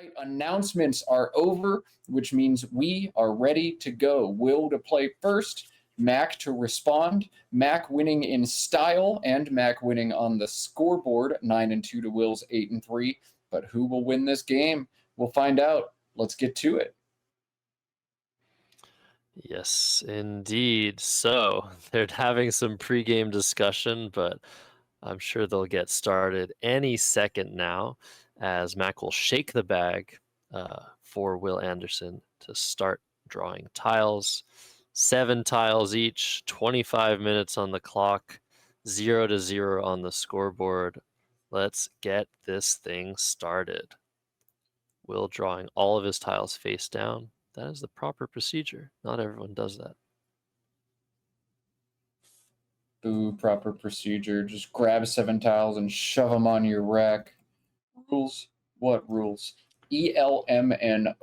right, announcements are over, which means we are ready to go. Will to play first, Mac to respond. Mac winning in style and Mac winning on the scoreboard, 9-2 to Will's 8-3. But who will win this game? We'll find out. Let's get to it. Yes, indeed. So they're having some pregame discussion, but I'm sure they'll get started any second now, as Mac will shake the bag for Will Anderson to start drawing tiles. 7 tiles each, 25 minutes on the clock, 0-0 on the scoreboard. Let's get this thing started. Will drawing all of his tiles face down. That is the proper procedure. Not everyone does that. Proper procedure. Just grab 7 tiles and shove them on your rack. Rules? What rules? ELMNORR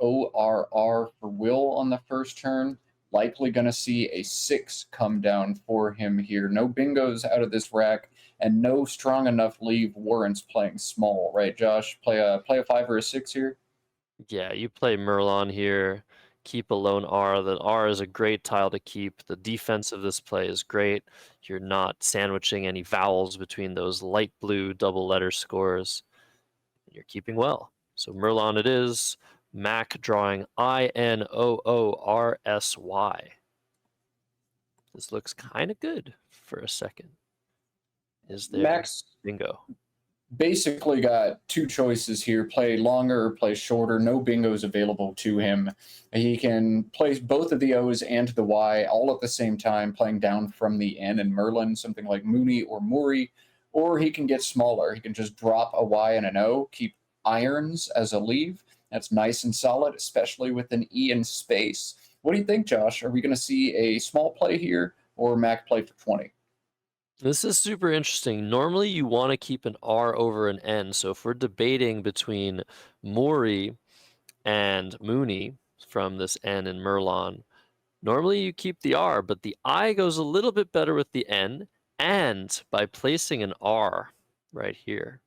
for Will on the first turn. Likely going to see a 6 come down for him here. No bingos out of this rack, and no strong enough leave warrants playing small, right, Josh? Play a 5 or a 6 here? Yeah, you play Merlon here. Keep a lone R. The R is a great tile to keep. The defense of this play is great. You're not sandwiching any vowels between those light blue double letter scores. You're keeping well. So Merlon it is. Mac drawing INOORSY. This looks kind of good for a second. Is there Max bingo? Basically got 2 choices here, play longer or play shorter. No bingos available to him. He can place both of the O's and the Y all at the same time, playing down from the N in Merlin, something like Mooney or Muri, or he can get smaller. He can just drop a Y and an O, keep irons as a leave. That's nice and solid, especially with an E in space. What do you think, Josh? Are we going to see a small play here or Mac play for 20? This is super interesting. Normally you want to keep an R over an N. So if we're debating between Mori and Mooney from this N in Merlon, normally you keep the R, but the I goes a little bit better with the N, and by placing an R right here,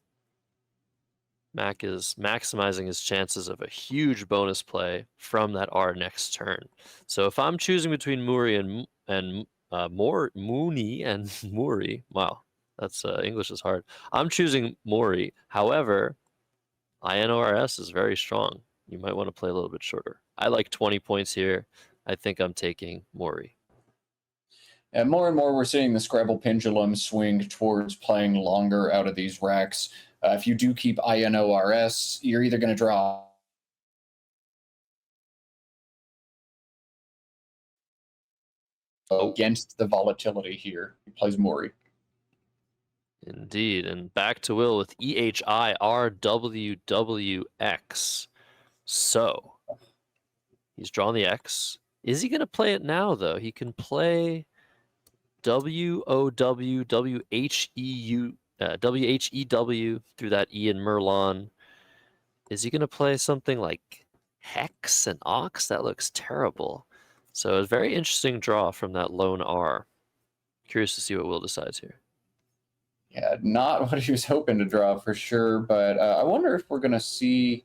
Mac is maximizing his chances of a huge bonus play from that R next turn. So if I'm choosing between Mooney and Muri, wow, that's English is hard. I'm choosing Mori. However, INORS is very strong. You might want to play a little bit shorter. I like 20 points here. I think I'm taking Mori. And more we're seeing the Scrabble pendulum swing towards playing longer out of these racks. If you do keep INORS, you're either going to draw against the volatility here. He plays Mori. Indeed. And back to Will with EHIRWWX. So he's drawn the X. Is he going to play it now, though? He can play WHEW through that E in Merlon. Is he going to play something like Hex and Ox? That looks terrible. So a very interesting draw from that lone R. Curious to see what Will decides here. Yeah, not what he was hoping to draw for sure, but I wonder if we're going to see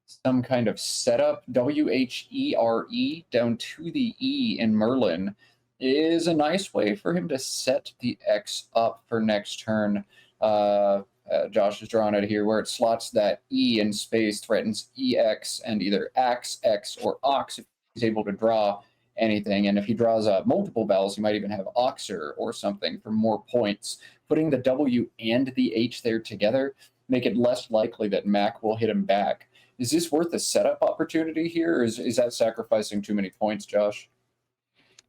some kind of setup. WHERE down to the E in Merlin is a nice way for him to set the X up for next turn. Josh is drawing it here where it slots that E in space, threatens EX and either AX, X, or OX if he's able to draw anything. And if he draws multiple vowels, he might even have Oxer or something for more points. Putting the W and the H there together make it less likely that Mac will hit him back. Is this worth a setup opportunity here, or is that sacrificing too many points, Josh?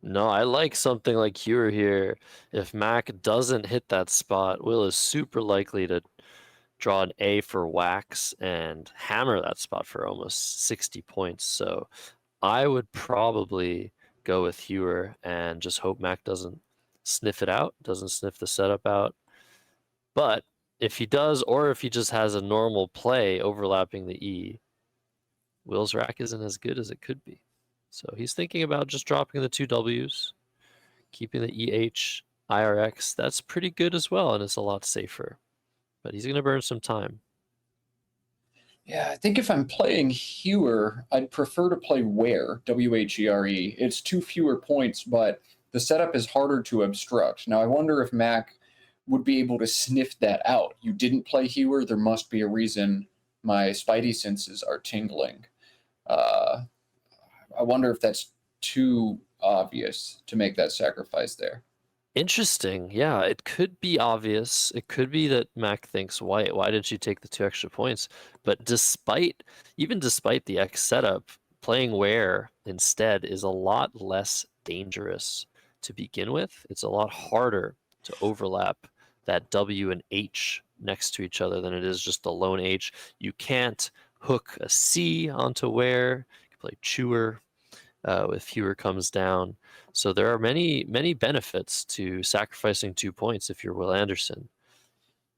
No, I like something like Cure here. If Mac doesn't hit that spot, Will is super likely to draw an A for Wax and hammer that spot for almost 60 points. So I would probably go with Hewer and just hope Mac doesn't sniff it out, doesn't sniff the setup out. But if he does, or if he just has a normal play overlapping the E, Will's rack isn't as good as it could be. So he's thinking about just dropping the 2 W's, keeping the EH, IRX. That's pretty good as well, and it's a lot safer. But he's going to burn some time. Yeah, I think if I'm playing Hewer, I'd prefer to play Where, Where. It's two fewer points, but the setup is harder to obstruct. Now, I wonder if Mac would be able to sniff that out. You didn't play Hewer, there must be a reason my spidey senses are tingling. Uh, I wonder if that's too obvious to make that sacrifice there. Interesting. Yeah, it could be obvious. It could be that Mac thinks, why did she take the 2 extra points? But even despite the X setup, playing where instead is a lot less dangerous to begin with. It's a lot harder to overlap that W and H next to each other than it is just the lone H. You can't hook a C onto where. You can play chewer with fewer comes down. So there are many benefits to sacrificing 2 points if you're Will Anderson.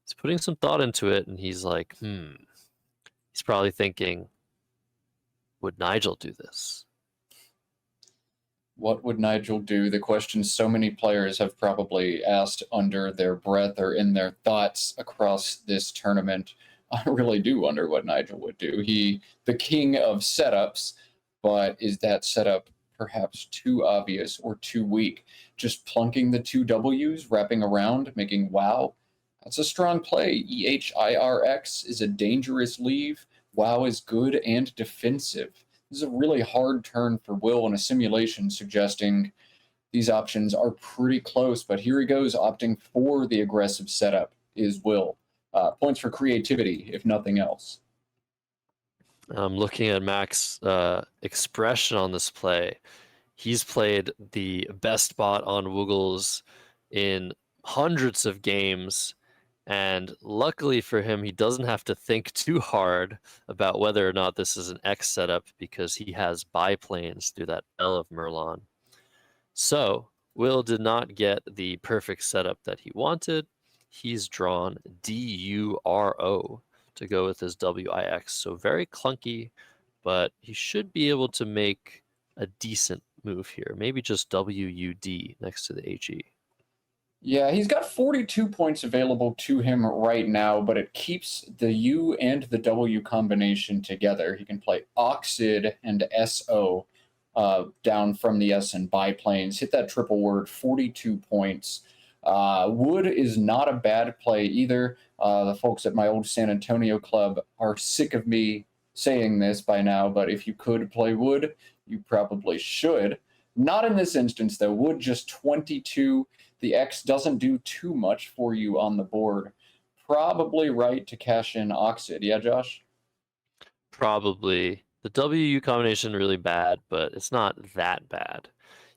He's putting some thought into it, and he's like, He's probably thinking, would Nigel do this? What would Nigel do? The question so many players have probably asked under their breath or in their thoughts across this tournament. I really do wonder what Nigel would do. The king of setups, but is that setup perhaps too obvious or too weak? Just plunking the two W's, wrapping around, making wow. That's a strong play. EHIRX is a dangerous leave. Wow is good and defensive. This is a really hard turn for Will in a simulation, suggesting these options are pretty close. But here he goes, opting for the aggressive setup is Will. Points for creativity, if nothing else. I'm looking at Mac's expression on this play. He's played the best bot on Woogles in hundreds of games. And luckily for him, he doesn't have to think too hard about whether or not this is an X setup because he has biplanes through that L of Merlon. So Will did not get the perfect setup that he wanted. He's drawn DURO to go with his WIX. So very clunky, but he should be able to make a decent move here. Maybe just WUD next to the HE. Yeah, he's got 42 points available to him right now, but it keeps the U and the W combination together. He can play Oxid and SO down from the S and biplanes, hit that triple word, 42 points. Wood is not a bad play either. The folks at my old San Antonio club are sick of me saying this by now, but if you could play Wood, you probably should. Not in this instance, though. Wood just 22. The X doesn't do too much for you on the board. Probably right to cash in Oxid. Yeah, Josh? Probably. The WU combination really bad, but it's not that bad.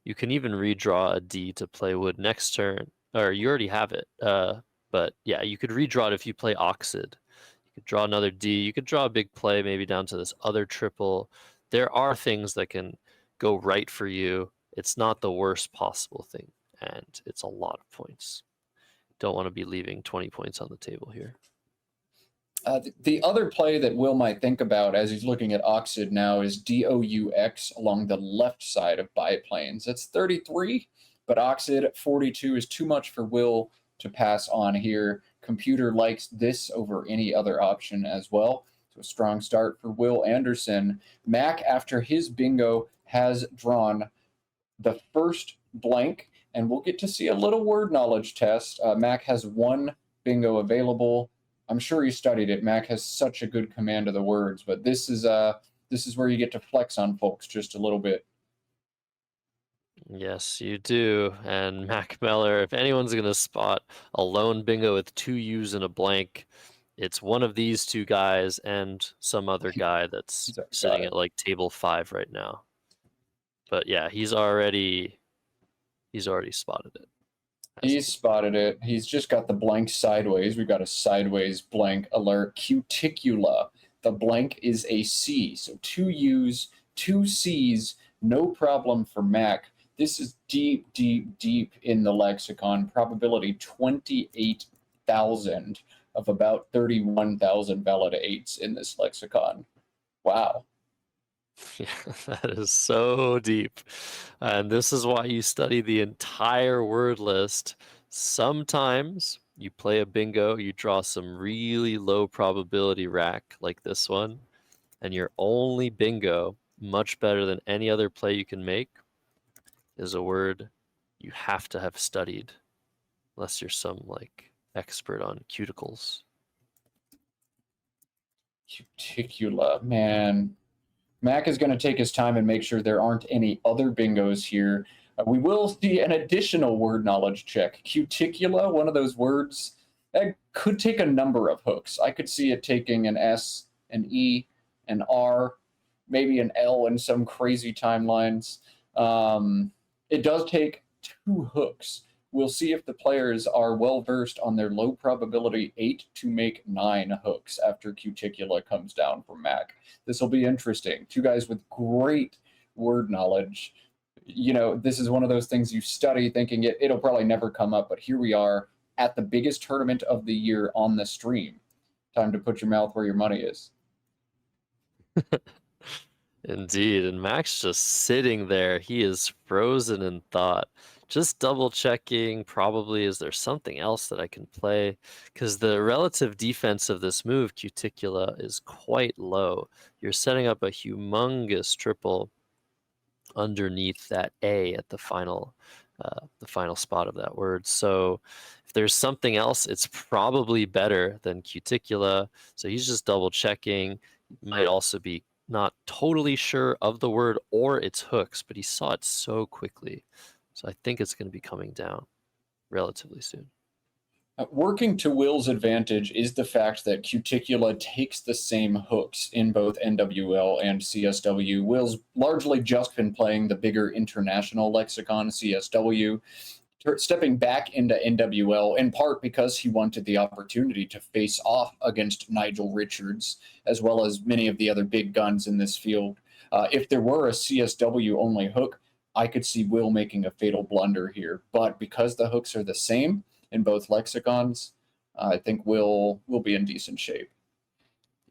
You can even redraw a D to play Wood next turn, or you already have it. But yeah, you could redraw it if you play Oxid. You could draw another D. You could draw a big play maybe down to this other triple. There are things that can go right for you. It's not the worst possible thing, and it's a lot of points. Don't want to be leaving 20 points on the table here. The other play that Will might think about as he's looking at Oxid now is DOUX along the left side of biplanes. That's 33, but Oxid at 42 is too much for Will to pass on here. Computer likes this over any other option as well. So a strong start for Will Anderson. Mac, after his bingo, has drawn the first blank, and we'll get to see a little word knowledge test. Mac has one bingo available. I'm sure he studied it. Mac has such a good command of the words, but this is where you get to flex on folks just a little bit. Yes, you do. And Mack Meller, if anyone's going to spot a lone bingo with two U's and a blank, it's one of these two guys and some other guy that's sitting at like table 5 right now. But yeah, he's already spotted it. He's spotted it. He's just got the blank sideways. We've got a sideways blank alert. Cuticula. The blank is a C. So 2 U's, 2 C's, no problem for Mac. This is deep, deep, deep in the lexicon. Probability 28,000 of about 31,000 valid 8s in this lexicon. Wow. Yeah, that is so deep. And this is why you study the entire word list. Sometimes You play a bingo, you draw some really low probability rack like this one, and your only bingo, much better than any other play you can make, is a word you have to have studied, unless you're some like expert on cuticles. Cuticula, man. Mac is going to take his time and make sure there aren't any other bingos here. We will see an additional word knowledge check. Cuticula, one of those words that could take a number of hooks. I could see it taking an S, an E, an R, maybe an L in some crazy timelines. It does take 2 hooks. We'll see if the players are well versed on their low probability 8 to make 9 hooks after Cuticula comes down from Mac. This will be interesting. 2 guys with great word knowledge. This is one of those things you study thinking it'll probably never come up, but here we are at the biggest tournament of the year on the stream. Time to put your mouth where your money is. Indeed, and Mac's just sitting there. He is frozen in thought. Just double checking, probably, is there something else that I can play? Because the relative defense of this move, Cuticula, is quite low. You're setting up a humongous triple underneath that A at the final spot of that word. So if there's something else, it's probably better than Cuticula. So he's just double checking. Might also be not totally sure of the word or its hooks, but he saw it so quickly. So I think it's going to be coming down relatively soon. Working to Will's advantage is the fact that Cuticula takes the same hooks in both NWL and CSW. Will's largely just been playing the bigger international lexicon, CSW, stepping back into NWL in part because he wanted the opportunity to face off against Nigel Richards, as well as many of the other big guns in this field. If there were a CSW only hook, I could see Will making a fatal blunder here. But because the hooks are the same in both lexicons, I think we'll be in decent shape.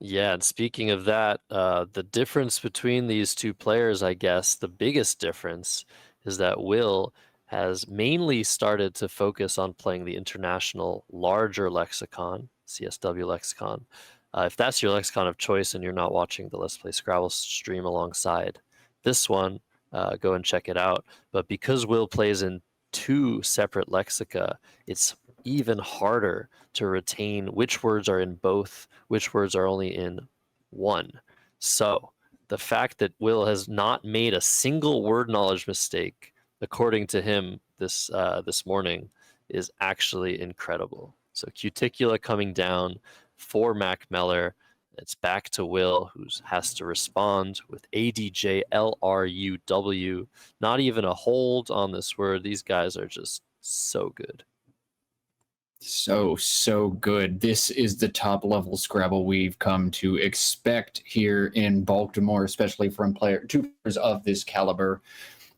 Yeah, and speaking of that, the difference between these 2 players, I guess, the biggest difference is that Will has mainly started to focus on playing the international larger lexicon, CSW lexicon. If that's your lexicon of choice and you're not watching the Let's Play Scrabble stream alongside this one, go and check it out. But because Will plays in 2 separate lexica, it's even harder to retain which words are in both, which words are only in one. So the fact that Will has not made a single word knowledge mistake, according to him this morning, is actually incredible. So Cuticula coming down for Mack Meller. It's back to Will, who has to respond with ADJLRUW. Not even a hold on this word. These guys are just so good. So good. This is the top level Scrabble we've come to expect here in Baltimore, especially from two players of this caliber.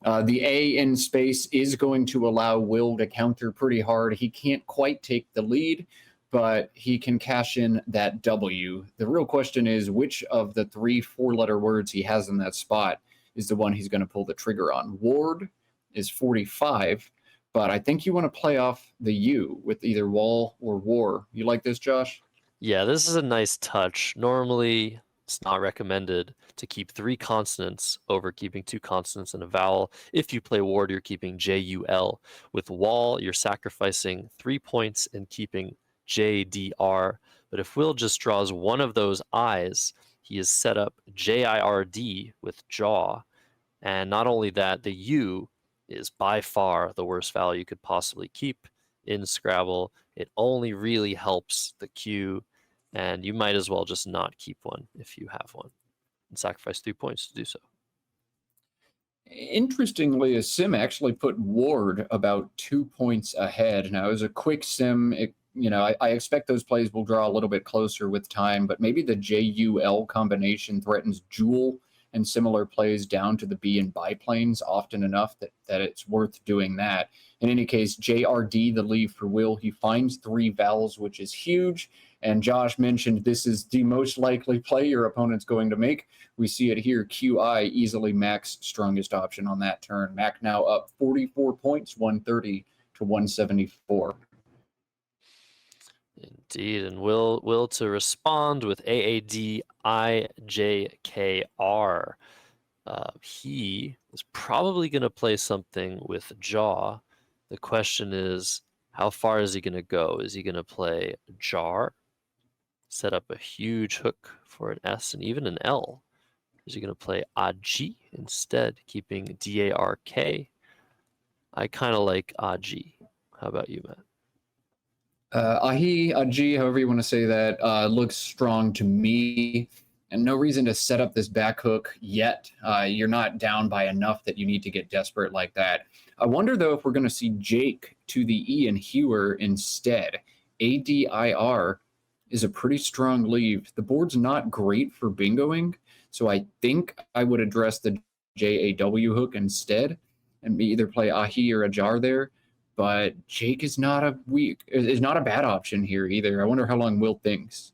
The A in space is going to allow Will to counter pretty hard. He can't quite take the lead, but he can cash in that W. The real question is which of the 3 4-letter words he has in that spot is the one he's going to pull the trigger on. Ward is 45, but I think you want to play off the U with either wall or war. You like this, Josh? Yeah, this is a nice touch. Normally, it's not recommended to keep 3 consonants over keeping 2 consonants and a vowel. If you play ward, you're keeping JUL. With wall, you're sacrificing 3 points and keeping JDR. But if Will just draws one of those I's, he is set up JIRD with jaw. And not only that, the U is by far the worst value you could possibly keep in Scrabble. It only really helps the Q, and you might as well just not keep one if you have one and sacrifice 3 points to do so. Interestingly, a sim actually put Ward about 2 points ahead. Now, as a quick sim, I expect those plays will draw a little bit closer with time, but maybe the JUL combination threatens Jewel and similar plays down to the B and biplanes often enough that it's worth doing that. In any case, JRD, the leave for Will, he finds 3 vowels, which is huge. And Josh mentioned this is the most likely play your opponent's going to make. We see it here, QI, easily Mack's strongest option on that turn. Mack now up 44 points, 130 to 174. Indeed, and Will to respond with AADIJKR. He is probably going to play something with jaw. The question is, how far is he going to go? Is he going to play jar, set up a huge hook for an S and even an L? Is he going to play Aji instead, keeping DARK? I kind of like Aji. How about you, Matt? Aji, however you want to say that, looks strong to me. And no reason to set up this back hook yet. You're not down by enough that you need to get desperate like that. I wonder, though, if we're going to see Jake to the E and Hewer instead. ADIR is a pretty strong leave. The board's not great for bingoing, so I think I would address the JAW hook instead and either play Ahi or Ajar there. But Jake is not a bad option here either. I wonder how long Will thinks.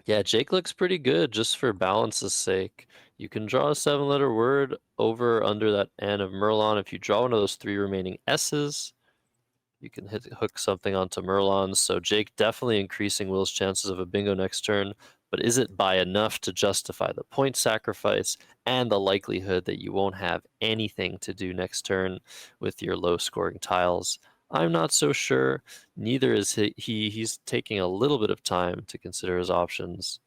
Yeah, Jake looks pretty good just for balance's sake. You can draw a 7-letter word over under that N of Merlon. If you draw one of those 3 remaining S's, you can hook something onto Merlon. So Jake definitely increasing Will's chances of a bingo next turn, but is it by enough to justify the point sacrifice and the likelihood that you won't have anything to do next turn with your low scoring tiles? I'm not so sure. Neither is he. He's taking a little bit of time to consider his options.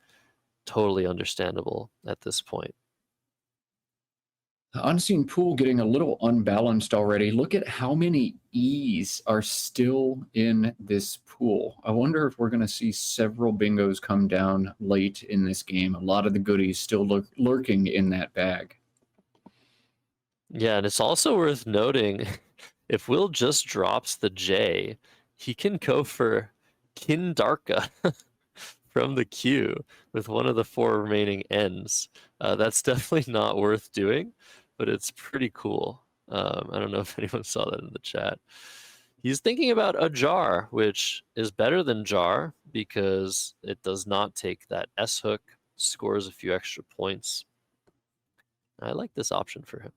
Totally understandable at this point. The unseen pool getting a little unbalanced already. Look at how many E's are still in this pool. I wonder if we're going to see several bingos come down late in this game. A lot of the goodies still lurking in that bag. Yeah, and it's also worth noting, if Will just drops the J, he can go for Kindarka from the queue with one of the 4 remaining N's. That's definitely not worth doing, but it's pretty cool. I don't know if anyone saw that in the chat. He's thinking about a jar, which is better than jar because it does not take that S hook, scores a few extra points. I like this option for him.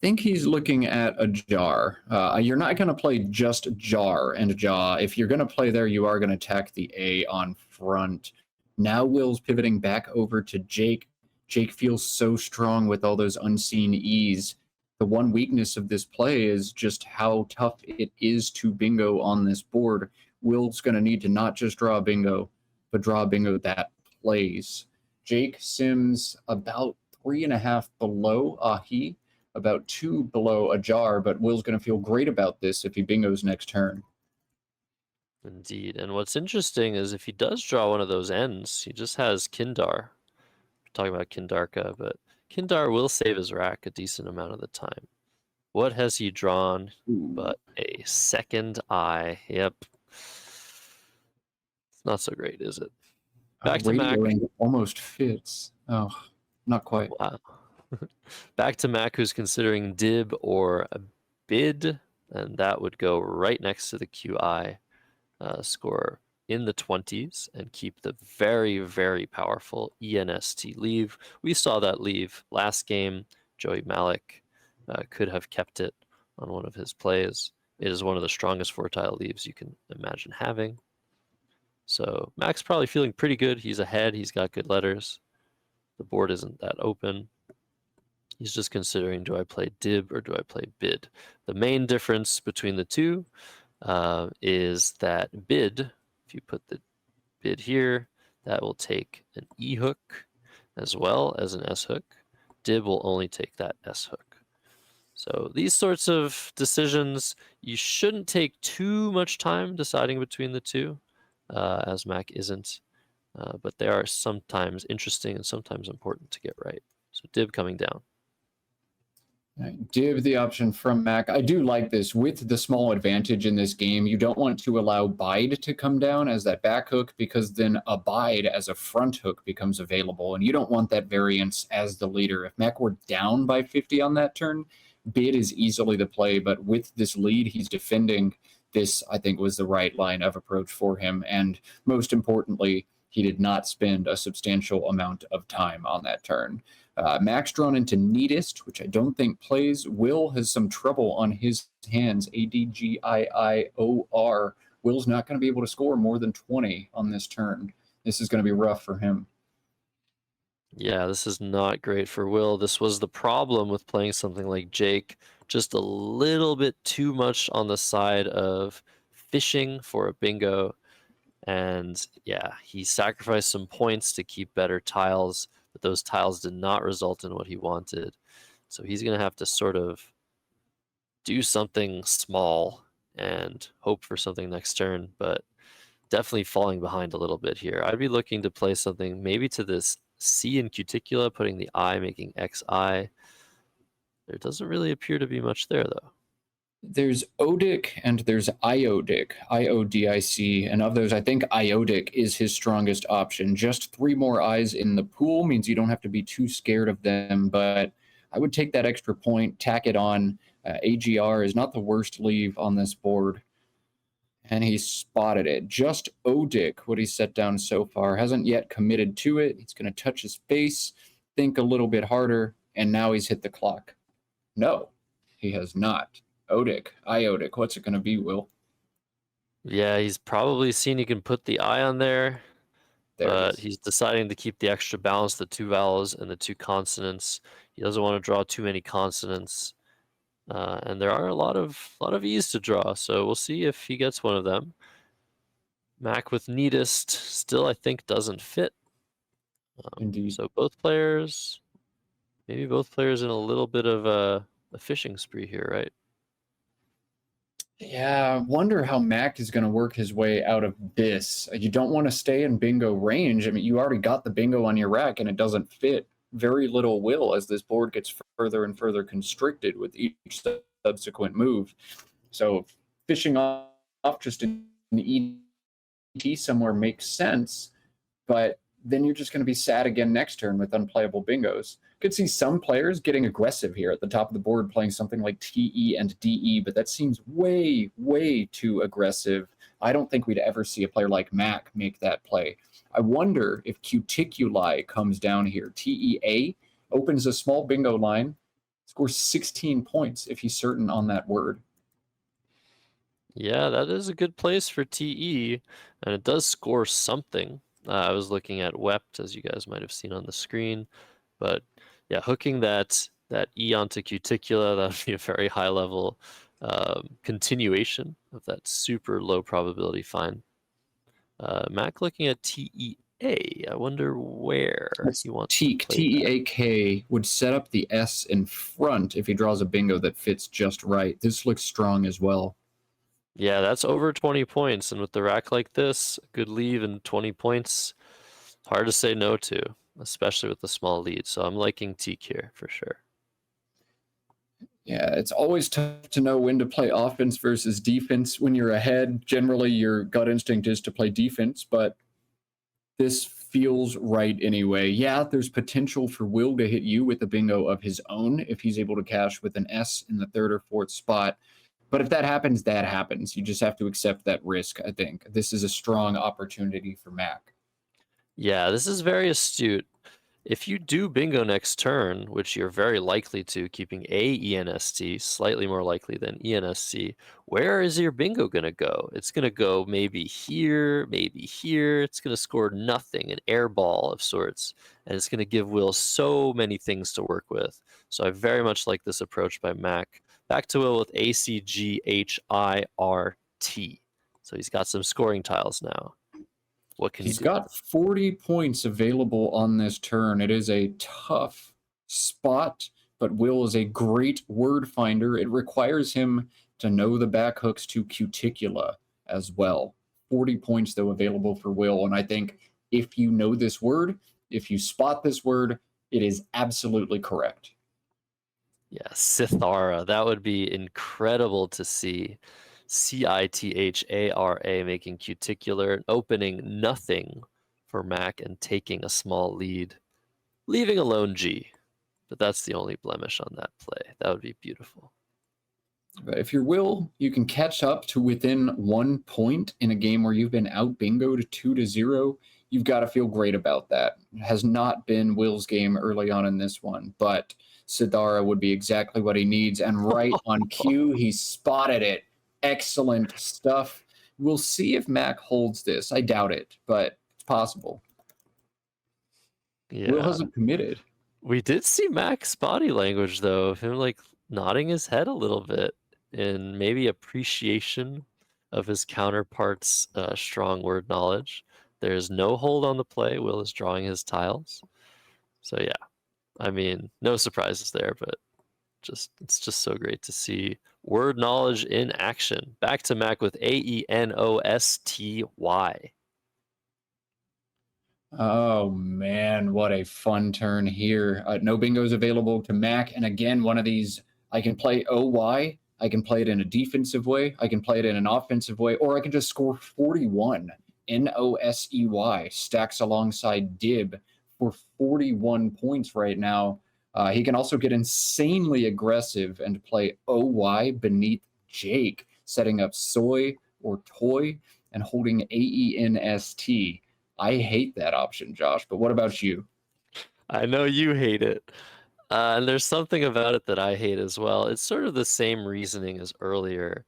Think he's looking at a jar. You're not going to play just jar and jaw. If you're going to play there, you are going to attack the A on front. Now Will's pivoting back over to Jake. Jake feels so strong with all those unseen E's. The one weakness of this play is just how tough it is to bingo on this board. Will's going to need to not just draw a bingo, but draw a bingo that plays. Jake sims about 3.5 below Ahi, about 2 below a jar, but Will's going to feel great about this if he bingos next turn. Indeed. And what's interesting is if he does draw one of those ends, he just has Kindar. We're talking about Kindarka, but Kindar will save his rack a decent amount of the time. What has he drawn but a second eye? Yep. It's not so great, is it? Back to Mack. Almost fits. Oh, not quite. Wow. Back to Mack, who's considering dib or a bid, and that would go right next to the QI score in the 20s and keep the very, very powerful ENST leave. We saw that leave last game. Joey Malik could have kept it on one of his plays. It is one of the strongest 4-tile leaves you can imagine having. So Mack's probably feeling pretty good. He's ahead. He's got good letters. The board isn't that open. He's just considering, do I play dib or do I play bid? The main difference between the two is that bid, if you put the bid here, that will take an E hook as well as an S hook. Dib will only take that S hook. So these sorts of decisions, you shouldn't take too much time deciding between the two, as Mack isn't, but they are sometimes interesting and sometimes important to get right. So dib coming down. Dib the option from Mack. I do like this. With the small advantage in this game, you don't want to allow bide to come down as that back hook, because then abide as a front hook becomes available, and you don't want that variance as the leader. If Mack were down by 50 on that turn, bid is easily the play, but with this lead he's defending, this I think was the right line of approach for him, and most importantly, he did not spend a substantial amount of time on that turn. Max drawn into Neatest, which I don't think plays. Will has some trouble on his hands. Adgiior. Will's not going to be able to score more than 20 on this turn. This is going to be rough for him. Yeah, this is not great for Will. This was the problem with playing something like Jake, just a little bit too much on the side of fishing for a bingo. And yeah, he sacrificed some points to keep better tiles, but those tiles did not result in what he wanted. So he's going to have to sort of do something small and hope for something next turn, but definitely falling behind a little bit here. I'd be looking to play something maybe to this C in Cuticula, putting the I, making XI. There doesn't really appear to be much there, though. There's Odic and there's Iodic, Iodic, and of those, I think Iodic is his strongest option. Just 3 more eyes in the pool means you don't have to be too scared of them, but I would take that extra point, tack it on. AGR is not the worst leave on this board, and he spotted it. Just Odic, what he set down so far, hasn't yet committed to it. He's going to touch his face, think a little bit harder, and now he's hit the clock. No, he has not. Odic, Iodic, what's it going to be, Will? Yeah, he's probably seen he can put the I on there, There it but is. he's deciding to keep the extra balance, the 2 vowels and the 2 consonants. He doesn't want to draw too many consonants. And there are a lot of E's to draw, so we'll see if he gets one of them. Mac with Neatest still, I think, doesn't fit. Indeed. So maybe both players in a little bit of a fishing spree here, right? Yeah, I wonder how Mac is going to work his way out of this. You don't want to stay in bingo range. I mean, you already got the bingo on your rack and it doesn't fit. Very little will as this board gets further and further constricted with each subsequent move. So fishing off just an ET somewhere makes sense, but then you're just going to be sad again next turn with unplayable bingos. Could see some players getting aggressive here at the top of the board, playing something like TE and DE, but that seems way, way too aggressive. I don't think we'd ever see a player like Mac make that play. I wonder if Cuticuli comes down here. TEA opens a small bingo line, scores 16 points if he's certain on that word. Yeah, that is a good place for TE, and it does score something. I was looking at Wept, as you guys might have seen on the screen, but yeah, hooking that E onto Cuticula, that would be a very high level continuation of that super low probability find. Mac looking at TEA. I wonder where he wants to Teak, play that. TEAK, would set up the S in front if he draws a bingo that fits just right. This looks strong as well. Yeah, that's over 20 points, and with the rack like this, a good leave and 20 points, hard to say no to, especially with the small lead. So I'm liking Teak here for sure. Yeah, it's always tough to know when to play offense versus defense. When you're ahead, generally your gut instinct is to play defense, but this feels right anyway. Yeah, there's potential for Will to hit you with a bingo of his own if he's able to cash with an S in the 3rd or 4th spot. But if that happens, that happens. You just have to accept that risk, I think. This is a strong opportunity for Mac. Yeah, this is very astute. If you do bingo next turn, which you're very likely to, keeping a ENST, slightly more likely than ENSC, where is your bingo going to go? It's going to go maybe here, maybe here. It's going to score nothing, an air ball of sorts, and it's going to give Will so many things to work with. So I very much like this approach by Mac. Back to Will with ACGHIRT. So he's got some scoring tiles now. What can He's he do? got 40 points available on this turn. It is a tough spot, but Will is a great word finder. It requires him to know the back hooks to Cuticula as well. 40 points, though, available for Will. And I think if you know this word, if you spot this word, it is absolutely correct. Yeah, Cithara. That would be incredible to see. Cithara making Cuticular, opening nothing for Mac and taking a small lead, leaving alone G. But that's the only blemish on that play. That would be beautiful. If you're Will, you can catch up to within 1 point in a game where you've been out bingoed 2-0. you've got to feel great about that. It has not been Will's game early on in this one, but Sidara would be exactly what he needs. And right on cue, he spotted it. Excellent stuff. We'll see if Mack holds this. I doubt it, but it's possible. Yeah. Will hasn't committed. We did see Mac's body language, though, of him like nodding his head a little bit in maybe appreciation of his counterpart's strong word knowledge. There's no hold on the play. Will is drawing his tiles. So yeah, I mean, no surprises there, but it's just so great to see word knowledge in action. Back to Mac with Aenosty. Oh man, what a fun turn here. No bingos available to Mac. And again, one of these, I can play OY. I can play it in a defensive way. I can play it in an offensive way, or I can just score 41. NOSEY stacks alongside Dib for 41 points right now. He can also get insanely aggressive and play OY beneath Jake, setting up soy or toy and holding AENST. I hate that option, Josh, but what about you? I know you hate it. And there's something about it that I hate as well. It's sort of the same reasoning as earlier.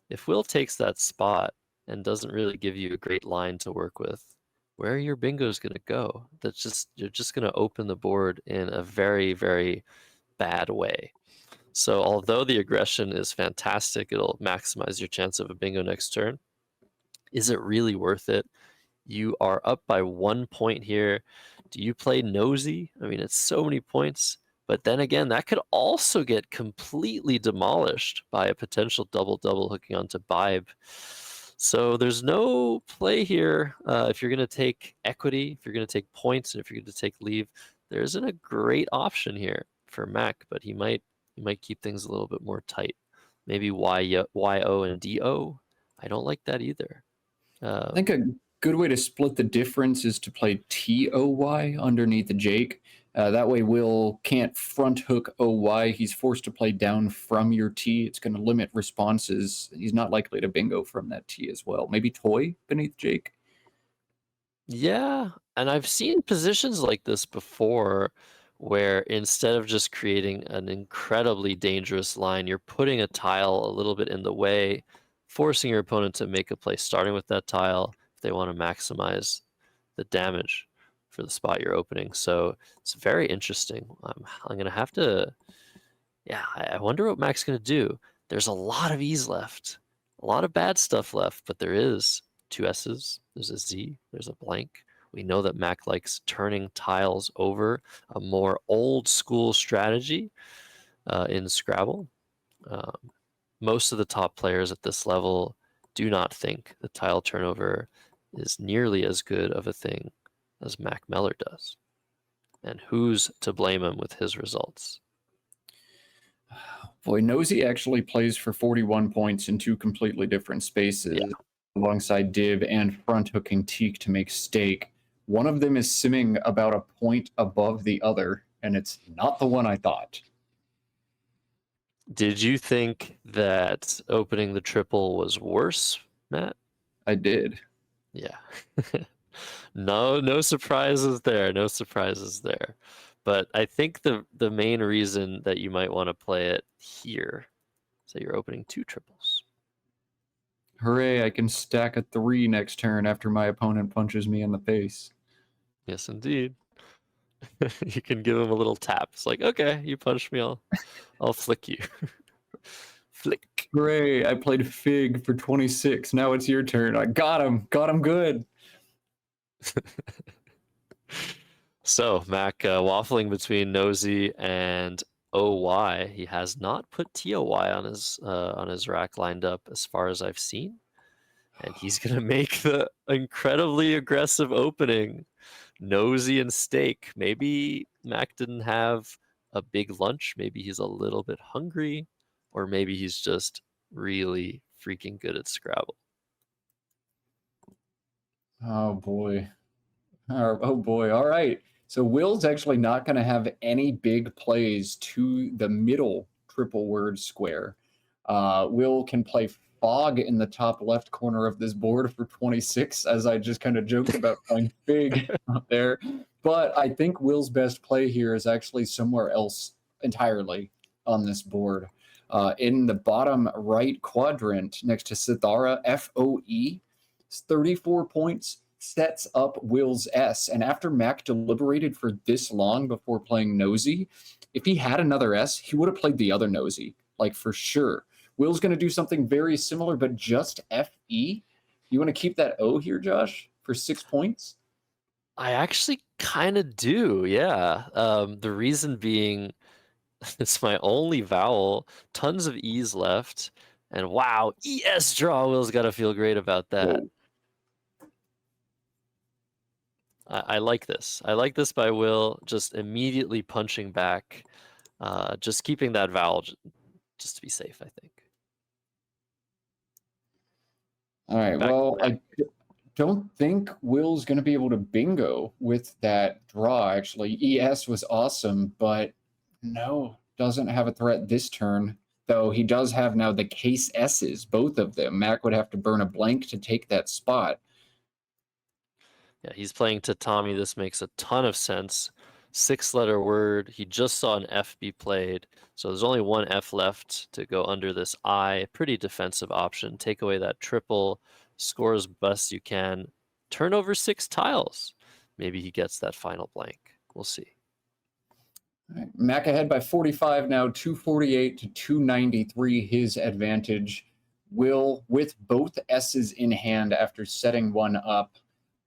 If Will takes that spot and doesn't really give you a great line to work with, where are your bingos going to go? You're just going to open the board in a very, very bad way. So although the aggression is fantastic, it'll maximize your chance of a bingo next turn. Is it really worth it? You are up by 1 point here. Do you play nosy? I mean, it's so many points. But then again, that could also get completely demolished by a potential double-double hooking onto Bibe. So there's no play here. If you're going to take equity, if you're going to take points, and if you're going to take leave, there isn't a great option here for Mac, but he might keep things a little bit more tight. Maybe YO and DO. I don't like that either. I think a good way to split the difference is to play TOY underneath the Jake. That way Will can't front hook OY. He's forced to play down from your T. It's going to limit responses. He's not likely to bingo from that T as well. Maybe toy beneath Jake. Yeah, and I've seen positions like this before where instead of just creating an incredibly dangerous line, you're putting a tile a little bit in the way, forcing your opponent to make a play starting with that tile if they want to maximize the damage for the spot you're opening. So it's very interesting. I'm going to have to, yeah, I wonder what Mac's going to do. There's a lot of E's left, a lot of bad stuff left, but there is two S's, there's a Z, there's a blank. We know that Mac likes turning tiles over, a more old school strategy in Scrabble. Most of the top players at this level do not think the tile turnover is nearly as good of a thing as Mack Meller does. And who's to blame him with his results? Boy, Nosy actually plays for 41 points in two completely different spaces, alongside Dib and front hooking Teak to make stake. One of them is simming about a point above the other, and it's not the one I thought. Did you think that opening the triple was worse, Matt? I did. Yeah. No surprises there. No surprises there. But I think the main reason that you might want to play it here is that you're opening two triples. Hooray, I can stack a 3 next turn after my opponent punches me in the face. Yes, indeed. You can give him a little tap. It's like, okay, you punched me, I'll flick you. Flick. Hooray, I played Fig for 26. Now it's your turn. I got him good. So Mac waffling between Nosy and OY. He has not put TOY on his rack lined up as far as I've seen. And he's gonna make the incredibly aggressive opening. Nosy and steak. Maybe Mac didn't have a big lunch. Maybe he's a little bit hungry, or maybe he's just really freaking good at Scrabble. Oh boy. Oh boy. All right. So Will's actually not going to have any big plays to the middle triple word square. Will can play fog in the top left corner of this board for 26, as I just kind of joked about playing big out there. But I think Will's best play here is actually somewhere else entirely on this board. In the bottom right quadrant next to Sithara, FOE, 34 points, sets up Will's S. And after Mack deliberated for this long before playing Nosy, if he had another S, he would have played the other Nosy, like for sure. Will's going to do something very similar, but just FE. You want to keep that O here, Josh, for 6 points? I actually kind of do, yeah. The reason being, it's my only vowel, tons of E's left, and wow, ES draw. Will's got to feel great about that. Whoa. I like this. I like this by Will, just immediately punching back, just keeping that vowel just to be safe, I think. All right, Back well, I don't think Will's going to be able to bingo with that draw, actually. ES was awesome, but no, doesn't have a threat this turn, though he does have now the case S's, both of them. Mack would have to burn a blank to take that spot. Yeah, he's playing Tatami. This makes a ton of sense. 6-letter word. He just saw an F be played, so there's only one F left to go under this I. Pretty defensive option. Take away that triple, score as best you can. Turn over 6 tiles. Maybe he gets that final blank. We'll see. All right, Mack ahead by 45 now, 248 to 293, his advantage. Will, with both S's in hand after setting one up,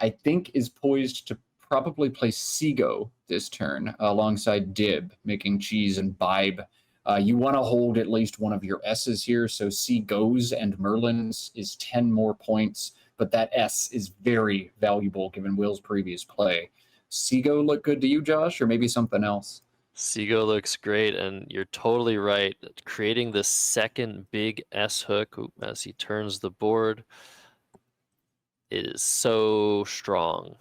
I think is poised to probably play Seago this turn alongside Dib, making cheese and Bibe. You want to hold at least one of your S's here, so Seagos and Merlin's is 10 more points, but that S is very valuable given Will's previous play. Seago look good to you, Josh, or maybe something else? Seago looks great, and you're totally right. Creating the second big S hook as he turns the board is so strong.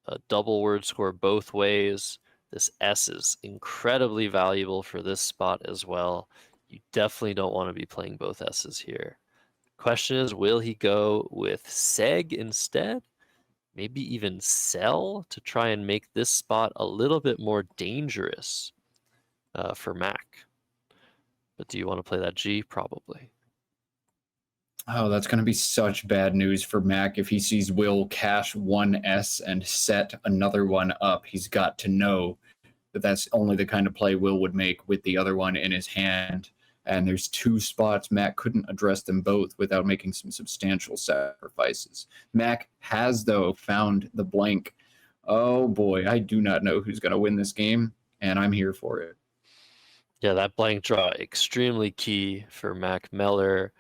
A double word score both ways. This S is incredibly valuable for this spot as well. You definitely don't want to be playing both S's here. Question is, will he go with Seg instead? Maybe even sell to try and make this spot a little bit more dangerous for Mack. But do you want to play that G? Probably. Oh, that's going to be such bad news for Mack if he sees Will cash one S and set another one up. He's got to know that that's only the kind of play Will would make with the other one in his hand. And there's 2 spots. Mack couldn't address them both without making some substantial sacrifices. Mack has, though, found the blank. Oh, boy, I do not know who's going to win this game, and I'm here for it. Yeah, that blank draw, extremely key for Mack Meller.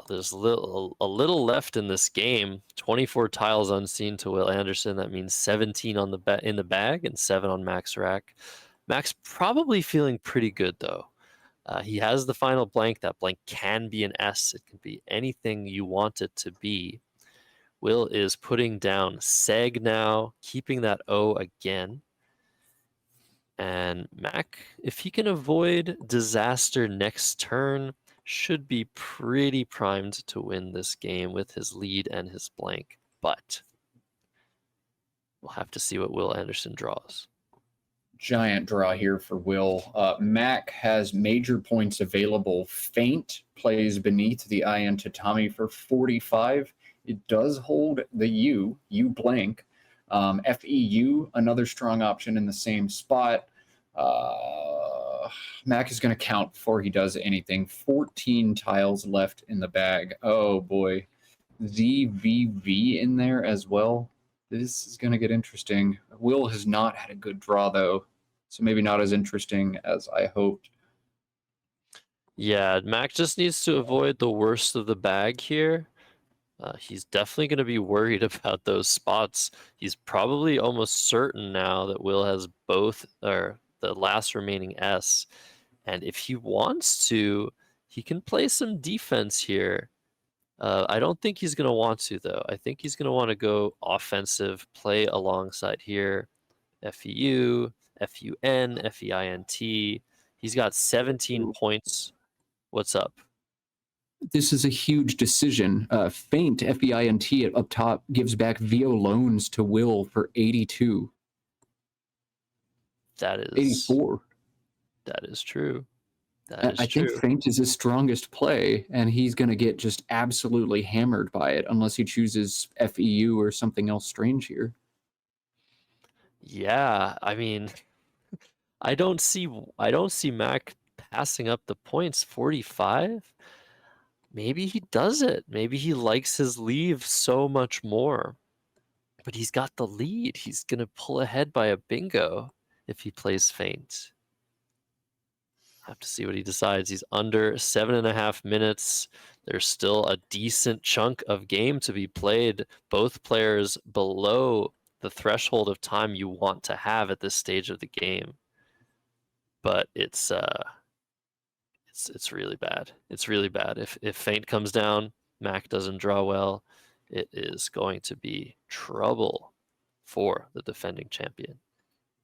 There's a little left in this game. 24 tiles unseen to Will Anderson. That means 17 on in the bag and 7 on Mack's rack. Mack's probably feeling pretty good though. He has the final blank. That blank can be an S. It can be anything you want it to be. Will is putting down Seg now, keeping that O again. And Mack, if he can avoid disaster next turn, should be pretty primed to win this game with his lead and his blank. But we'll have to see what Will Anderson draws. Giant draw here for Will. Mack has major points available. Feint plays beneath the IN Tatami for 45. It does hold the U blank. FEU, another strong option in the same spot. Mack is going to count before he does anything. 14 tiles left in the bag. Oh boy. ZVV in there as well. This is going to get interesting. Will has not had a good draw, though, so maybe not as interesting as I hoped. Yeah, Mack just needs to avoid the worst of the bag here. He's definitely going to be worried about those spots. He's probably almost certain now that Will has both, or the last remaining S. And if he wants to, he can play some defense here. I don't think he's going to want to, though. I think he's going to want to go offensive, play alongside here. FEU, FUN, FEINT. He's got 17 points. What's up? This is a huge decision. Feint, F-E-I-N-T, up top gives back VO loans to Will for 82. That is 84. That is true. That is I think true. Feint is his strongest play, and he's going to get just absolutely hammered by it unless he chooses FEU or something else strange here. Yeah, I mean, I don't see Mac passing up the points. 45. Maybe he does it. Maybe he likes his leave so much more. But he's got the lead. He's gonna pull ahead by a bingo if he plays Feint. Have to see what he decides. He's under 7.5 minutes. There's still a decent chunk of game to be played. Both players below the threshold of time you want to have at this stage of the game. But it's really bad. It's really bad. If Feint comes down, Mac doesn't draw well, it is going to be trouble for the defending champion.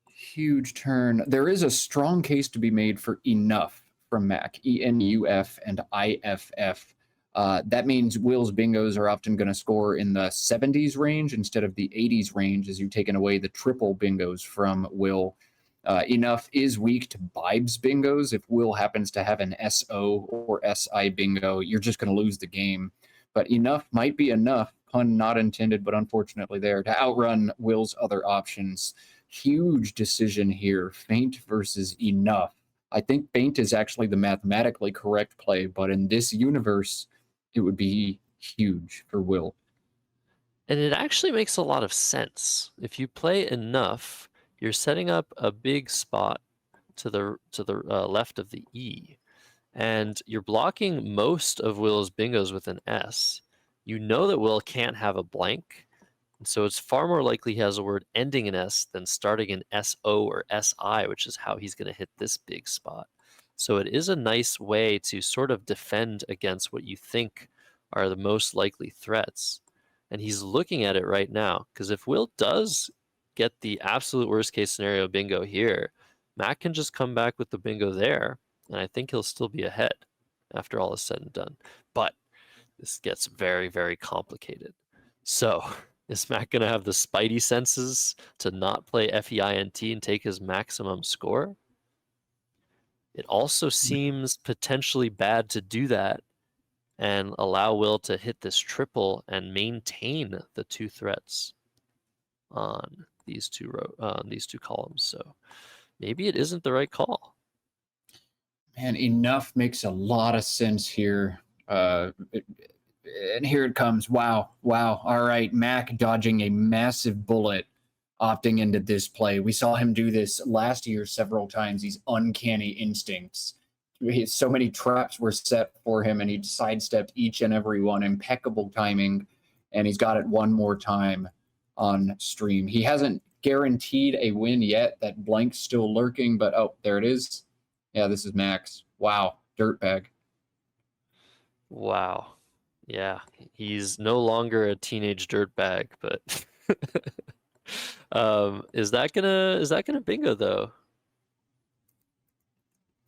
Huge turn. There is a strong case to be made for enough from Mac, ENUF and IFF. That means Will's bingos are often going to score in the 70s range instead of the 80s range, as you've taken away the triple bingos from Will. Enough is weak to Bibe's bingos. If Will happens to have an SO or SI bingo, you're just going to lose the game. But enough might be enough, pun not intended, but unfortunately there, to outrun Will's other options. Huge decision here, Feint versus enough. I think Feint is actually the mathematically correct play, but in this universe, it would be huge for Will. And it actually makes a lot of sense. If you play enough, you're setting up a big spot to the left of the E, and you're blocking most of Will's bingos with an S. You know that Will can't have a blank, and so it's far more likely he has a word ending in S than starting in SO or SI, which is how he's going to hit this big spot. So it is a nice way to sort of defend against what you think are the most likely threats. And he's looking at it right now, because if Will does get the absolute worst case scenario bingo here, Mac can just come back with the bingo there, and I think he'll still be ahead after all is said and done. But this gets very, very complicated. So is Mac going to have the spidey senses to not play FEINT and take his maximum score? It also seems potentially bad to do that and allow Will to hit this triple and maintain the two threats on these two columns. So maybe it isn't the right call. Man, enough makes a lot of sense here. And here it comes. Wow. All right, Mac dodging a massive bullet, opting into this play. We saw him do this last year several times. These uncanny instincts. So many traps were set for him, and he sidestepped each and every one. Impeccable timing, and he's got it one more time on stream. He hasn't guaranteed a win yet. That blank's still lurking, but oh, there it is. Yeah, this is Max. Wow, dirtbag. Wow. Yeah, he's no longer a teenage dirtbag, but is that gonna bingo though?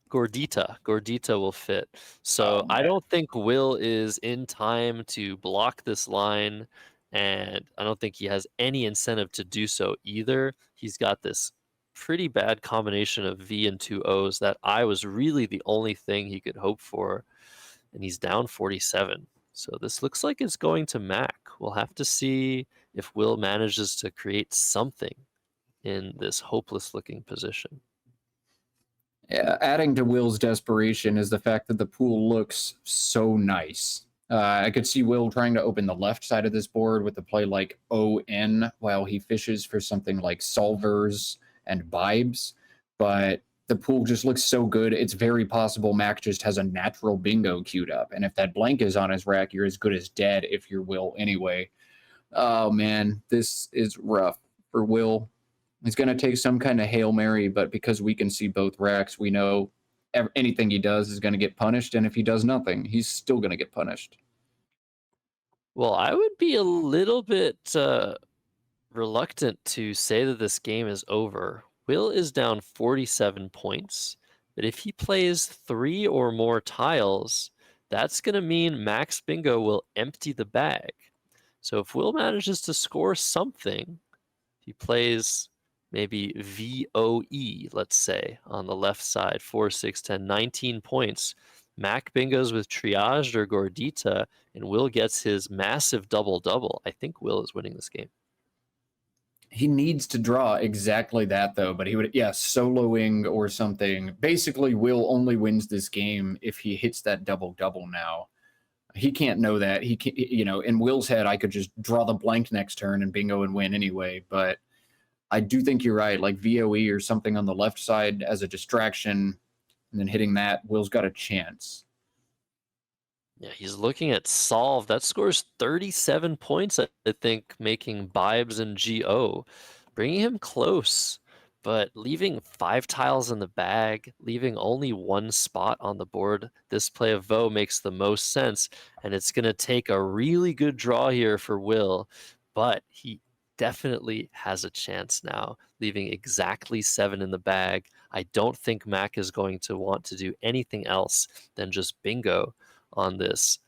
Gordita will fit. So I don't think Will is in time to block this line, and I don't think he has any incentive to do so either. He's got this pretty bad combination of V and two O's that I was really the only thing he could hope for, and he's down 47. So this looks like it's going to Mac. We'll have to see if Will manages to create something in this hopeless looking position. Yeah, adding to Will's desperation is the fact that the pool looks so nice. I could see Will trying to open the left side of this board with a play like ON while he fishes for something like solvers and Bibes, but the pool just looks so good. It's very possible Mac just has a natural bingo queued up, and if that blank is on his rack, you're as good as dead if you're Will anyway. Oh man, this is rough for Will. He's going to take some kind of Hail Mary, but because we can see both racks, we know anything he does is going to get punished, and if he does nothing, he's still going to get punished. Well, I would be a little bit reluctant to say that this game is over. Will is down 47 points, but if he plays 3 or more tiles, that's going to mean Max Bingo will empty the bag. So if Will manages to score something, he plays maybe VOE, let's say, on the left side, 4, 6, 10, 19 points. Mac bingos with Triage or Gordita, and Will gets his massive double-double. I think Will is winning this game. He needs to draw exactly that, though, but he would, soloing or something. Basically, Will only wins this game if he hits that double-double now. He can't know that. He can, in Will's head, I could just draw the blank next turn and bingo and win anyway, but I do think you're right, like VOE or something on the left side as a distraction, and then hitting that, Will's got a chance. Yeah, he's looking at solve. That scores 37 points, I think, making Bibes and GO, bringing him close, but leaving 5 tiles in the bag, leaving only 1 spot on the board. This play of Vo makes the most sense, and it's going to take a really good draw here for Will, but he definitely has a chance now, leaving exactly 7 in the bag. I don't think Mac is going to want to do anything else than just bingo on this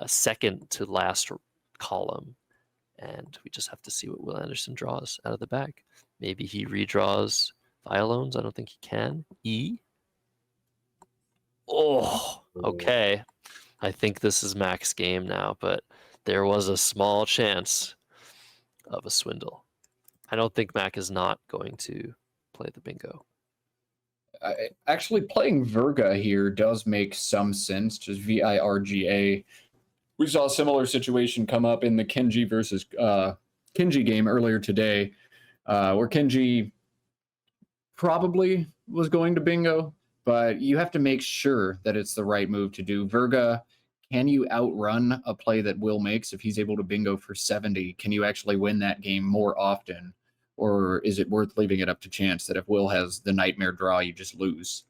second to last column. And we just have to see what Will Anderson draws out of the bag. Maybe he redraws Violones. I don't think he can. E. Oh, okay. I think this is Mac's game now, but there was a small chance of a swindle. I don't think Mac is not going to play the bingo. Actually, playing Virga here does make some sense, just VIRGA. We saw a similar situation come up in the Kenji versus Kenji game earlier today, where Kenji probably was going to bingo, but you have to make sure that it's the right move to do. Virga, can you outrun a play that Will makes if he's able to bingo for 70? Can you actually win that game more often? Or is it worth leaving it up to chance that if Will has the nightmare draw, you just lose?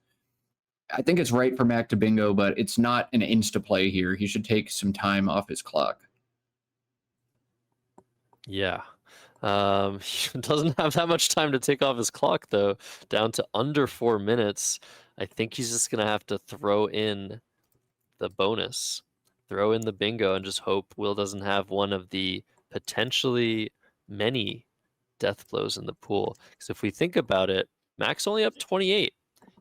I think it's right for Mac to bingo, but it's not an insta-play here. He should take some time off his clock. Yeah. He doesn't have that much time to take off his clock, though. Down to under 4 minutes. I think he's just going to have to throw in the bonus, throw in the bingo, and just hope Will doesn't have one of the potentially many death blows in the pool. Because if we think about it, Mac's only up 28.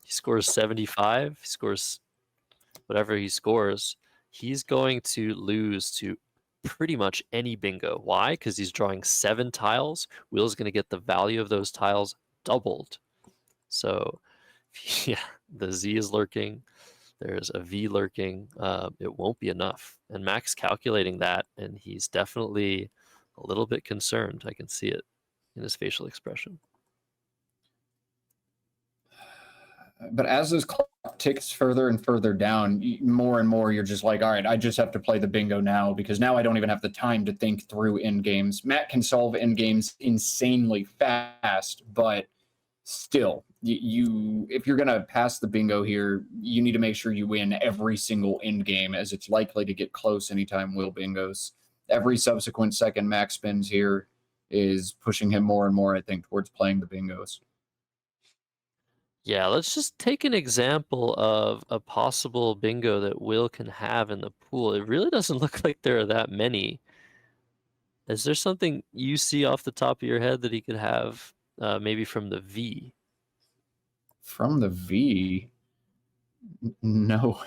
He scores 75. He scores whatever he scores. He's going to lose to pretty much any bingo. Why? Because he's drawing 7 tiles. Will's going to get the value of those tiles doubled. So, yeah, the Z is lurking. There's a V lurking. It won't be enough. And Mac's calculating that, and he's definitely a little bit concerned. I can see it in his facial expression. But as this clock ticks further and further down, more and more you're just like, all right, I just have to play the bingo now, because now I don't even have the time to think through end games. Matt can solve end games insanely fast, but still, you if you're going to pass the bingo here, you need to make sure you win every single end game, as it's likely to get close anytime Will bingos. Every subsequent second Mac spins here is pushing him more and more, I think, towards playing the bingos. Yeah, let's just take an example of a possible bingo that Will can have in the pool. It really doesn't look like there are that many. Is there something you see off the top of your head that he could have, maybe from the V? From the V? No.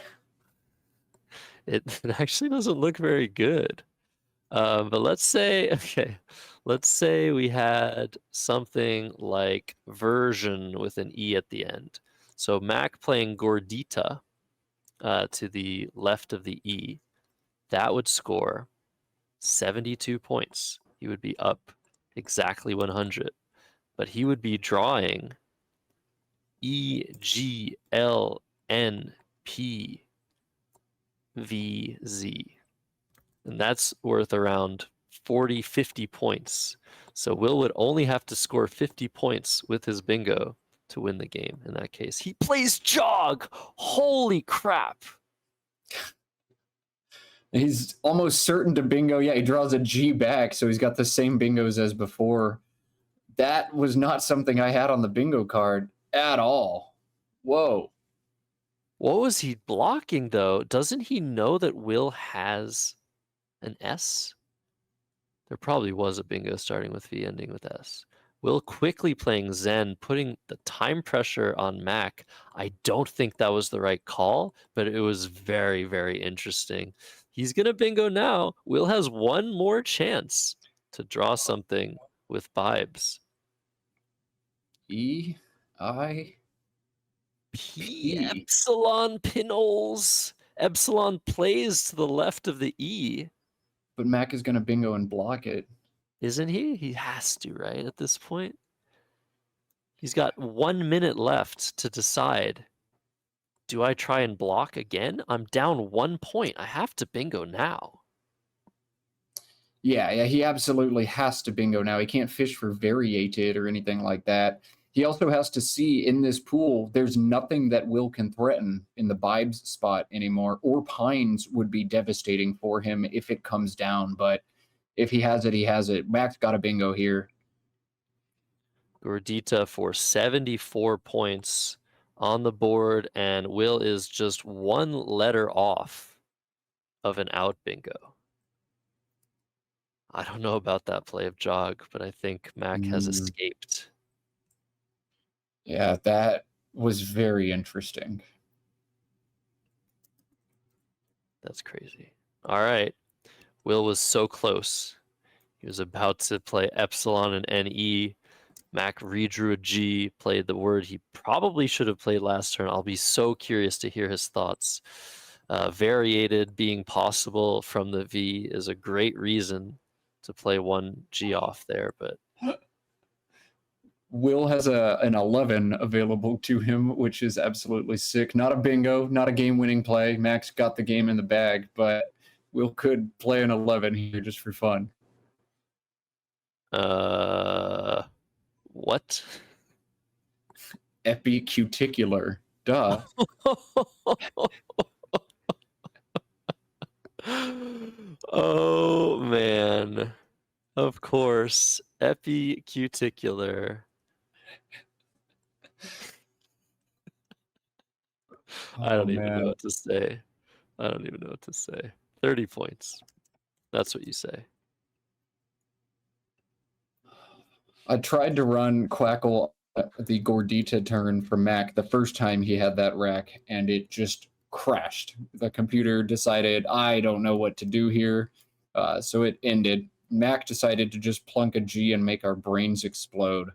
It actually doesn't look very good. But let's say, okay, let's say we had something like version with an E at the end. So Mac playing Gordita to the left of the E, that would score 72 points. He would be up exactly 100, but he would be drawing E, G, L, N, P, V, Z. And that's worth around 40, 50 points. So Will would only have to score 50 points with his bingo to win the game in that case. He plays Jog! Holy crap! He's almost certain to bingo. Yeah, he draws a G back, so he's got the same bingos as before. That was not something I had on the bingo card at all. Whoa. What was he blocking, though? Doesn't he know that Will has an S? There probably was a bingo starting with V, ending with S. Will quickly playing Zen, putting the time pressure on Mac. I don't think that was the right call, but it was very, very interesting. He's going to bingo now. Will has one more chance to draw something with Bibes. E I P P. epsilon pinholes. Epsilon plays to the left of the E. But Mac is gonna bingo and block it. Isn't he? He has to, right, at this point? He's got 1 minute left to decide. Do I try and block again? I'm down 1 point. I have to bingo now. Yeah, he absolutely has to bingo now. He can't fish for variated or anything like that. He also has to see in this pool, there's nothing that Will can threaten in the Bibes spot anymore, or Pines would be devastating for him if it comes down. But if he has it, he has it. Mac's got a bingo here. Gordita for 74 points on the board, and Will is just 1 letter off of an out bingo. I don't know about that play of jog, but I think Mac has escaped. Yeah, that was very interesting. That's crazy. All right. Will was so close. He was about to play epsilon and NE. Mac redrew a G, played the word he probably should have played last turn. I'll be so curious to hear his thoughts. Variated being possible from the V is a great reason to play 1 G off there, but Will has an 11 available to him, which is absolutely sick. Not a bingo, not a game-winning play. Max got the game in the bag, but Will could play an 11 here just for fun. What? Epicuticular. Duh. Oh man. Of course. Epicuticular. I don't even know what to say. I don't even know what to say. 30 points. That's what you say. I tried to run Quackle the Gordita turn for Mac the first time he had that rack, and it just crashed. The computer decided, I don't know what to do here. So it ended. Mac decided to just plunk a G and make our brains explode.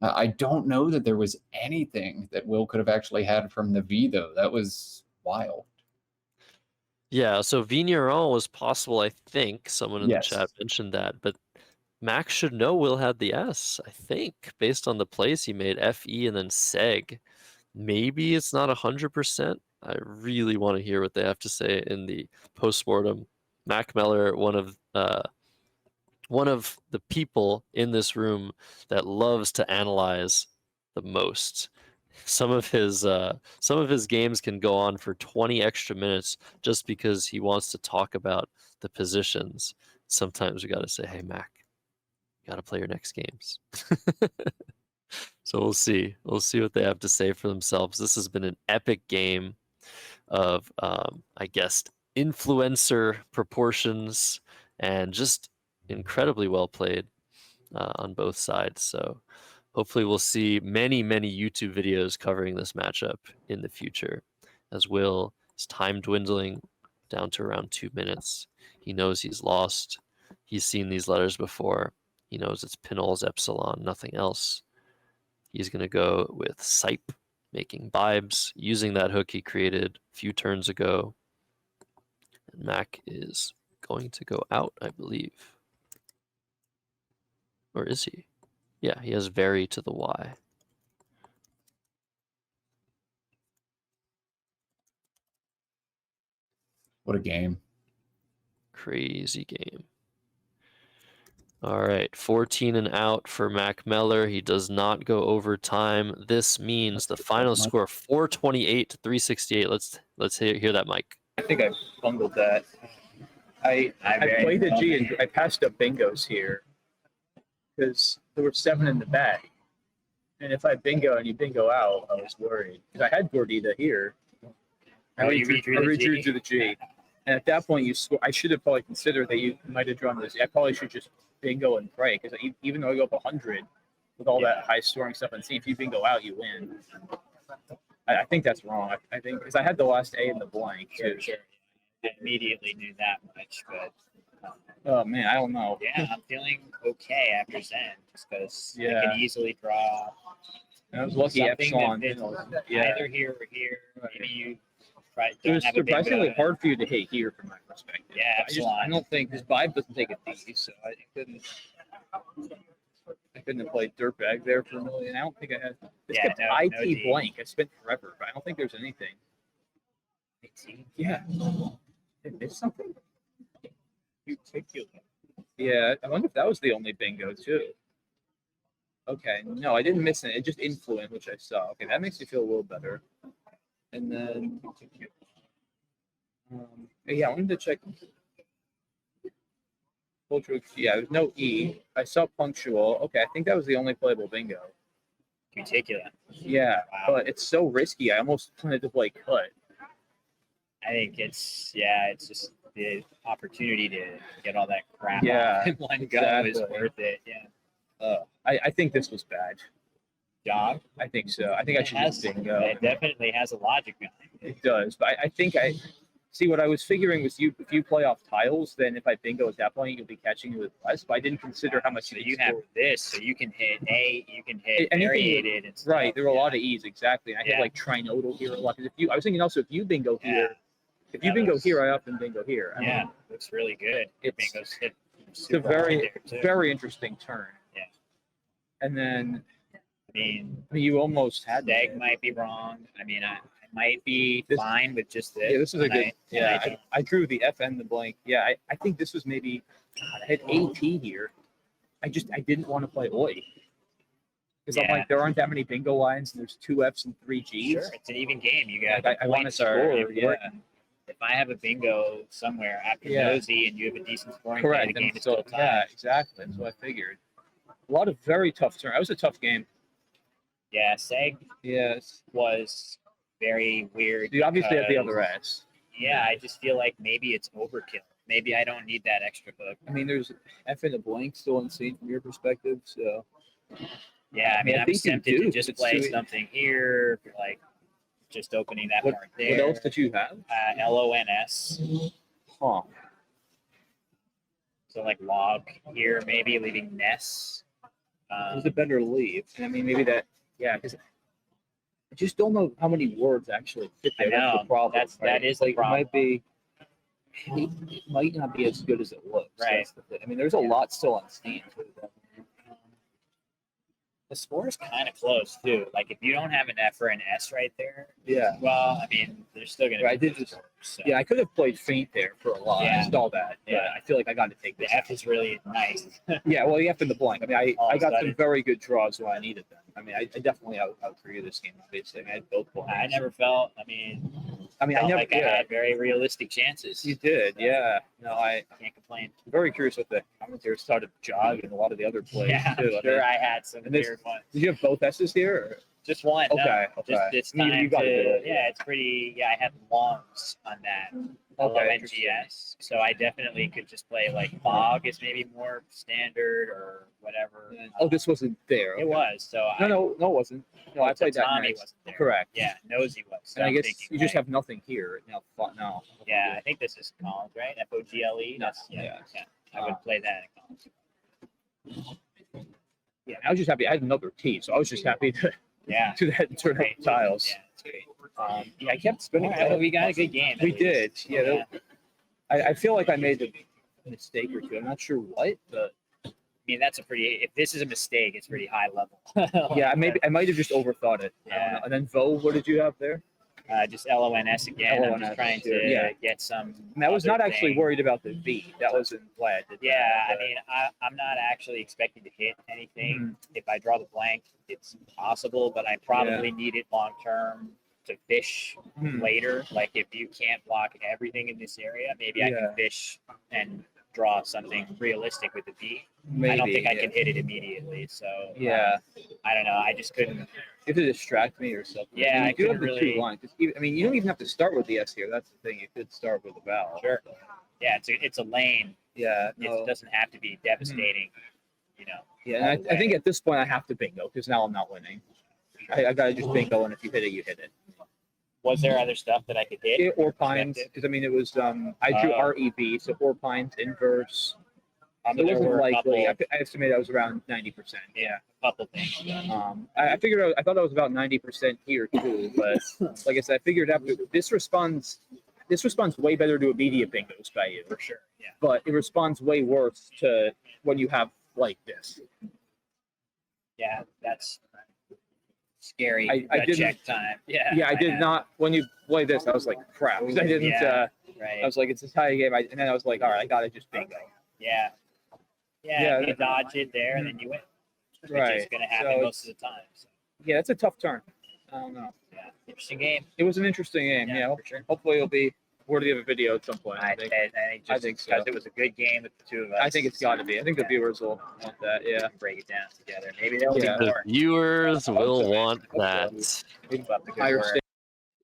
I don't know that there was anything that Will could have actually had from the V, though. That was wild. Yeah, so Vigneron was possible, I think. Someone in the chat Yes. mentioned that, but Max should know Will had the S, I think, based on the plays he made, FE and then Seg. Maybe it's not 100%. I really want to hear what they have to say in the postmortem. Mack Meller, one of the people in this room that loves to analyze the most. Some of his games can go on for 20 extra minutes just because he wants to talk about the positions. Sometimes we got to say, "Hey, Mac, you got to play your next games." So we'll see. We'll see what they have to say for themselves. This has been an epic game of, I guess, influencer proportions and just incredibly well played on both sides. So hopefully we'll see many, many YouTube videos covering this matchup in the future, as Will is time dwindling down to around 2 minutes. He knows he's lost. He's seen these letters before. He knows it's pinholes, epsilon, nothing else. He's going to go with Sipe, making Bibes, using that hook he created a few turns ago. And Mac is going to go out, I believe. Or is he? Yeah, he has vary to the Y. What a game. Crazy game. All right, 14 and out for Mack Meller. He does not go overtime. This means the final score 428 to 368. Let's hear that, Mike. I think I bungled that. I played the G and I passed up bingos here because there were 7 in the bag. And if I bingo and you bingo out, I was worried. Because I had Gordita here. I redrew to the G. And at that point, you score. I should have probably considered that you might have drawn this. I probably should just bingo and pray, because even though I go up 100 with all that high scoring stuff and see if you bingo out, you win. I think that's wrong. I think because I had the last A in the blank too. Sure. I immediately knew that much, but Oh man, I don't know. yeah, I'm feeling okay after Zen, just because I Yeah. can easily draw I was lucky something Epsilon. that fits Yeah. either here or here. Right. Maybe you It don't was have a surprisingly bingo. hard for you to hit here, from my perspective. Yeah, I don't think this vibe doesn't take a D, so I couldn't have played dirtbag there for a million. I don't think I had. It's Yeah, kept no IT D. blank. I spent forever, but I don't think there's anything. 18. Yeah. Did I miss something? Particular. Yeah, I wonder if that was the only bingo too. Okay, no, I didn't miss it. It just influenced, which I saw. Okay, that makes me feel a little better. And then, yeah, I wanted to check. Cultural, yeah, there's no E. I saw punctual. Okay, I think that was the only playable bingo. Particular. Yeah, Wow. but it's so risky. I almost wanted to play cut. I think it's just the opportunity to get all that crap Yeah, off in one go is exactly. worth it. Yeah. I think this was bad. Dog. I think so. I think I should just bingo. It definitely has a logic behind it. It does, but I think I see what I was figuring was if you play off tiles, then if I bingo at that point, you'll be catching it with less. But I didn't consider how much So you have this, so you can hit A, you can hit Anything- variated and stuff. Right, there were a yeah. lot of E's exactly. And I Yeah. had like trinodal here a lot. 'Cause I was thinking also if you bingo here, if you That bingo was- here, I often bingo here. I mean, Yeah, looks really good. It's- Bingo's hit it's a super hard very there, too. very interesting turn. Yeah. And then I mean, you almost had Dag that. might be wrong. I mean, I might be This- fine with just this. Yeah, this is a and good. I Yeah, don't- I drew the F and the blank. Yeah, I think this was maybe. God, I had AT here. I didn't want to play Oi. Because I'm Yeah. like, there aren't that many bingo lines, and there's 2 Fs and 3 Gs. Sure, it's an even game. You got Like, I wanna points are score, important. If I have a bingo somewhere after Yeah. nosy and you have a decent scoring, Correct. play, the game And is so, still tied. yeah, exactly. That's what I figured. A lot of very tough turns. That was a tough game. Yeah, Seg Yes. was very weird. You obviously have the because- other S. Yeah, I just feel like maybe it's overkill. Maybe I don't need that extra hook. I mean, there's F in the blank still unseen from your perspective. So Yeah, I mean, I I'm think you tempted do, to just it's play too- something here, like just opening that What- part there. what else did you have? LONS. Huh. So like log here, maybe leaving Ness. It was a better leave. And I mean, maybe that, yeah, because I just don't know how many words actually fit I there. That's know. the problem. That is the like, problem. It might be, it might not be as good as it looks. Right. That's the thing. I mean, there's a lot still on Steam. The score is kind of close too. Like if you don't have an F or an S right there, Yeah. well, I mean, they're still gonna. I be did just, so. yeah, I could have played Faint there for a while. Yeah. I saw that. But Yeah. I feel like I got to take The this. F is really nice. Yeah, well, the F in the blank. I mean, All I of a got some sudden. very good draws when I needed them. I mean, I definitely outgrew this game, obviously. I mean, I had both blanks. I never felt. I mean, I mean, felt I never. like I Yeah, had very realistic chances. you did. Yeah. No, I'm Can't complain. very curious what the commentators started Jog and a lot of the other plays Yeah, too. I'm I sure mean, I had some and this- weird ones. did you have both S's here? Or? Just one. Okay, No, just okay. it's You- time you got to. it. Yeah, it's pretty. Yeah, I had longs on that. Okay, LONGS. So I definitely could just play like log is maybe more standard or whatever. Oh, this wasn't there. It okay. was. So No, it wasn't. No, I played that Tommy next. wasn't there. Correct. Yeah, Nosy was. So And I I'm guess thinking, you just like, have nothing here now. No. Yeah, I think this is Collins, right? FOGLE. No, That's yeah. I would play that at Collins. Yeah, I was just happy. I had another T, so I was just happy to Yeah. do that and turn Great. out tiles. Yeah, it's great. Yeah, I kept spinning. All right, well, we got a good game. at We least. did. Yeah. I feel like I made a mistake or two. I'm not sure what, but I mean, that's a pretty. If this is a mistake, it's pretty high level. yeah, I might have just overthought it. I don't Yeah. know. And then Vo, what did you have there? Just LONS again. I'm LONS, just trying to yeah. get some. And I was other not actually thing. worried about the V. That wasn't why I did that. Yeah, I But- mean, I'm not actually expecting to hit anything. Mhm. If I draw the blank, it's possible, but I probably need it long term to fish Hmm. later. Like if you can't block everything in this area, maybe I Yeah. can fish and draw something realistic with the B. Maybe, I don't think I can hit it immediately. So Yeah, I don't know. I just couldn't. you have to distract me or something. Yeah, I mean, I you do have couldn't the really- two lines. I mean, you don't even have to start with the S here. That's the thing. You could start with the vowel. Sure. Yeah, it's a lane. Yeah. It No. doesn't have to be devastating. You know. Yeah, and I think at this point I have to bingo because now I'm not winning. I gotta just bingo, and if you hit it, you hit it. Was there other stuff that I could hit? Or pines, because I mean it was I drew REB, so or pines inverse. It There wasn't were a likely. couple- I estimated I was around 90%. Yeah, a couple things. I figured I thought I was about 90% here too, but like I said, I figured out this responds way better to immediate bingos by you, For sure. Yeah. but it responds way worse to when you have like this. Yeah, that's scary. I That didn't- check time. Yeah. Yeah, I did know. not. When you play this, I was like, crap. 'Cause I didn't. Yeah. I Right. was like, it's a tie game. And then I was like, all right, I gotta just bingo. Yeah. Yeah, Yeah. You that- dodge it there, and then you win. Which is Right. going to happen So most of the time. So, Yeah, it's a tough turn. I don't know. yeah. Interesting game. It was an interesting game. Yeah. for sure. Hopefully, it'll be worthy of a video at some point. I I think. think I just think so. because it was a good game with the two of us. I think it's got to be. I think the Yeah. viewers will want that. Yeah. Break it down together. Maybe there'll Yeah. be The more. viewers will so. want Hope that. so. Keep up the good Higher work. stakes.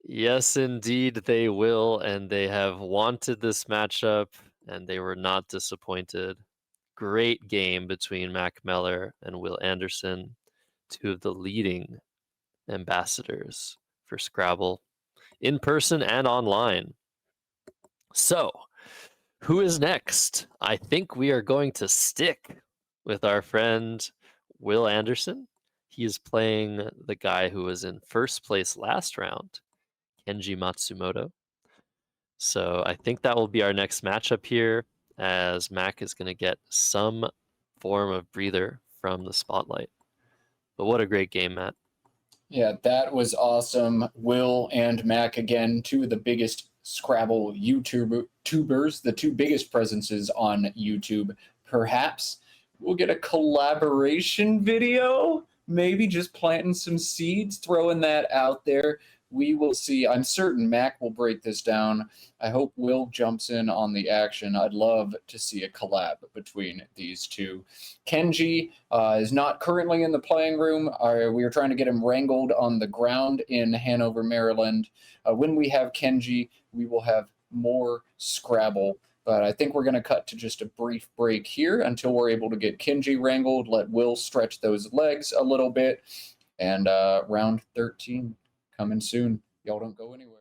Yes, indeed, they will, and they have wanted this matchup, and they were not disappointed. Great game between Mack Meller and Will Anderson, two of the leading ambassadors for Scrabble, in person and online. So, who is next? I think we are going to stick with our friend Will Anderson. He is playing the guy who was in first place last round, Kenji Matsumoto. So I think that will be our next matchup here, as Mac is going to get some form of breather from the spotlight. But what a great game, Matt. Yeah, that was awesome. Will and Mac, again, two of the biggest Scrabble YouTubers, the two biggest presences on YouTube. Perhaps we'll get a collaboration video, maybe just planting some seeds, throwing that out there. We will see. I'm certain Mac will break this down. I hope Will jumps in on the action. I'd love to see a collab between these two. Kenji is not currently in the playing room. We are trying to get him wrangled on the ground in Hanover, Maryland. When we have Kenji, we will have more Scrabble. But I think we're going to cut to just a brief break here until we're able to get Kenji wrangled, let Will stretch those legs a little bit, and round 13 coming soon. Y'all don't go anywhere.